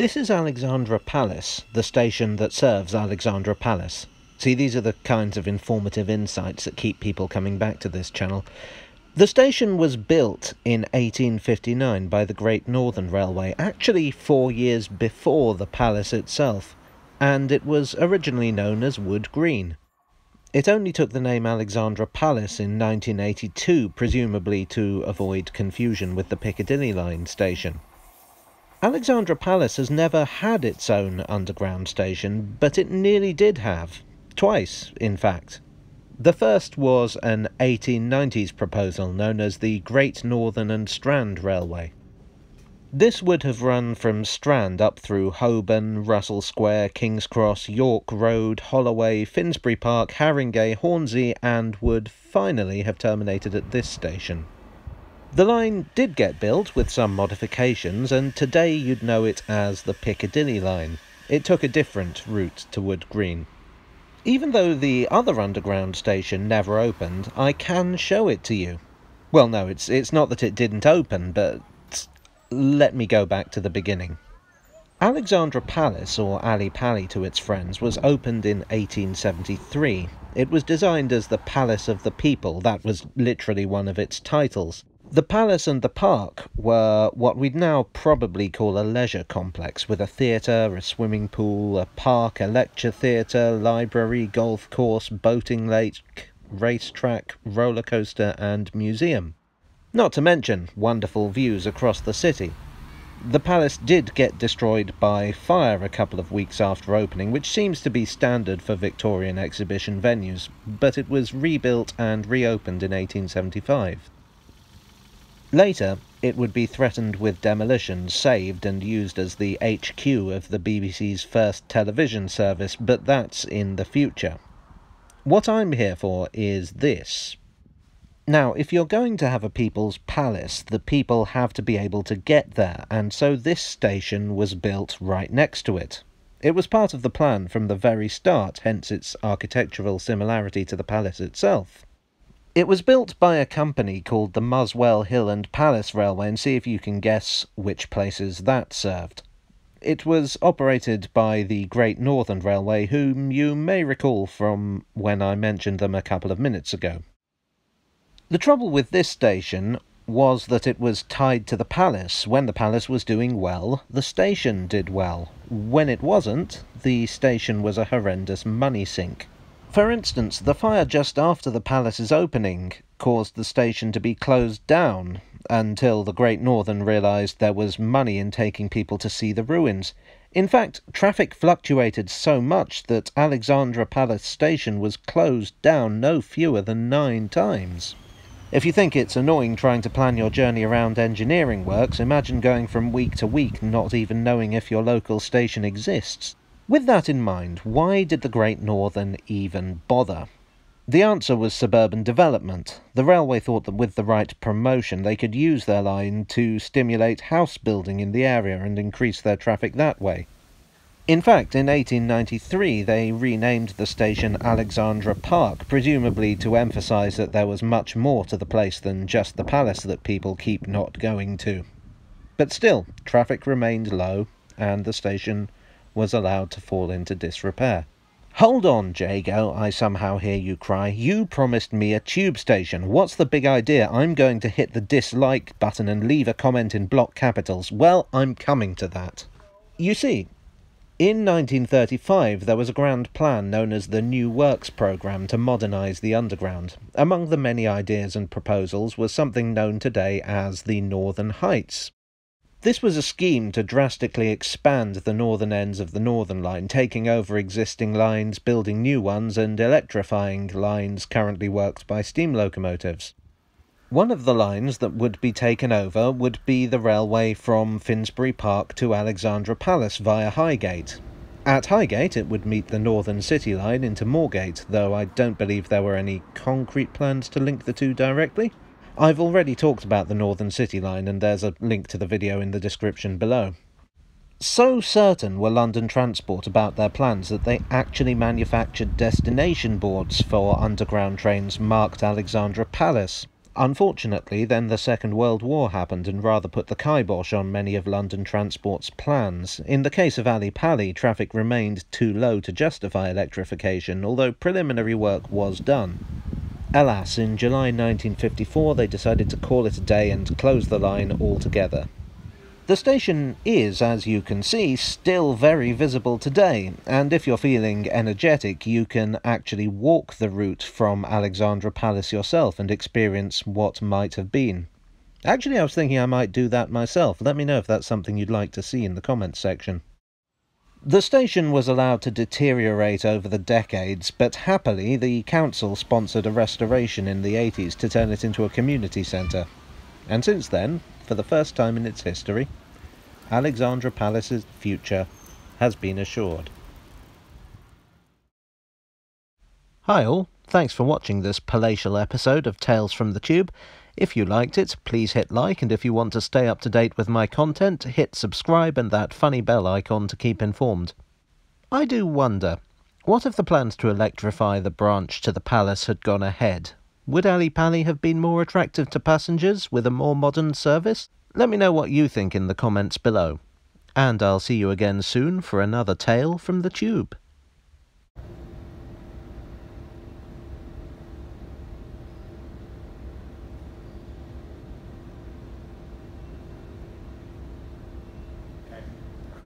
This is Alexandra Palace, the station that serves Alexandra Palace. See, these are the kinds of informative insights that keep people coming back to this channel. The station was built in 1859 by the Great Northern Railway, actually 4 years before the palace itself, and it was originally known as Wood Green. It only took the name Alexandra Palace in 1982, presumably to avoid confusion with the Piccadilly line station. Alexandra Palace has never had its own underground station, but it nearly did have. Twice, in fact. The first was an 1890s proposal known as the Great Northern and Strand Railway. This would have run from Strand up through Holborn, Russell Square, King's Cross, York Road, Holloway, Finsbury Park, Haringey, Hornsey, and would finally have terminated at this station. The line did get built with some modifications, and today you'd know it as the Piccadilly line. It took a different route to Wood Green. Even though the other underground station never opened, I can show it to you. Well, no, it's not that it didn't open, but let me go back to the beginning. Alexandra Palace, or Ali Pali to its friends, was opened in 1873. It was designed as the Palace of the People. That was literally one of its titles. The palace and the park were what we'd now probably call a leisure complex, with a theatre, a swimming pool, a park, a lecture theatre, library, golf course, boating lake, racetrack, roller coaster and museum. Not to mention wonderful views across the city. The palace did get destroyed by fire a couple of weeks after opening, which seems to be standard for Victorian exhibition venues, but it was rebuilt and reopened in 1875. Later, it would be threatened with demolition, saved and used as the HQ of the BBC's first television service, but that's in the future. What I'm here for is this. Now, if you're going to have a people's palace, the people have to be able to get there, and so this station was built right next to it. It was part of the plan from the very start, hence its architectural similarity to the palace itself. It was built by a company called the Muswell Hill and Palace Railway, and see if you can guess which places that served. It was operated by the Great Northern Railway, whom you may recall from when I mentioned them a couple of minutes ago. The trouble with this station was that it was tied to the palace. When the palace was doing well, the station did well. When it wasn't, the station was a horrendous money sink. For instance, the fire just after the palace's opening caused the station to be closed down until the Great Northern realised there was money in taking people to see the ruins. In fact, traffic fluctuated so much that Alexandra Palace Station was closed down no fewer than 9 times. If you think it's annoying trying to plan your journey around engineering works, imagine going from week to week not even knowing if your local station exists. With that in mind, why did the Great Northern even bother? The answer was suburban development. The railway thought that with the right promotion they could use their line to stimulate house building in the area and increase their traffic that way. In fact, in 1893 they renamed the station Alexandra Park, presumably to emphasise that there was much more to the place than just the palace that people keep not going to. But still, traffic remained low, and the station was allowed to fall into disrepair. "Hold on, Jago," I somehow hear you cry. "You promised me a tube station. What's the big idea? I'm going to hit the dislike button and leave a comment in block capitals." Well, I'm coming to that. You see, in 1935 there was a grand plan known as the New Works Programme to modernise the underground. Among the many ideas and proposals was something known today as the Northern Heights. This was a scheme to drastically expand the northern ends of the Northern Line, taking over existing lines, building new ones, and electrifying lines currently worked by steam locomotives. One of the lines that would be taken over would be the railway from Finsbury Park to Alexandra Palace via Highgate. At Highgate it would meet the Northern City Line into Moorgate, though I don't believe there were any concrete plans to link the two directly. I've already talked about the Northern City Line, and there's a link to the video in the description below. So certain were London Transport about their plans that they actually manufactured destination boards for underground trains marked Alexandra Palace. Unfortunately, then the Second World War happened and rather put the kibosh on many of London Transport's plans. In the case of Ali Pali, traffic remained too low to justify electrification, although preliminary work was done. Alas, in July 1954 they decided to call it a day and close the line altogether. The station is, as you can see, still very visible today, and if you're feeling energetic, you can actually walk the route from Alexandra Palace yourself and experience what might have been. Actually, I was thinking I might do that myself. Let me know if that's something you'd like to see in the comments section. The station was allowed to deteriorate over the decades, but happily the council sponsored a restoration in the 80s to turn it into a community centre. And since then, for the first time in its history, Alexandra Palace's future has been assured. Hi all, thanks for watching this palatial episode of Tales from the Tube. If you liked it, please hit like, and if you want to stay up to date with my content, hit subscribe and that funny bell icon to keep informed. I do wonder, what if the plans to electrify the branch to the palace had gone ahead? Would Ali Pali have been more attractive to passengers with a more modern service? Let me know what you think in the comments below. And I'll see you again soon for another tale from the Tube.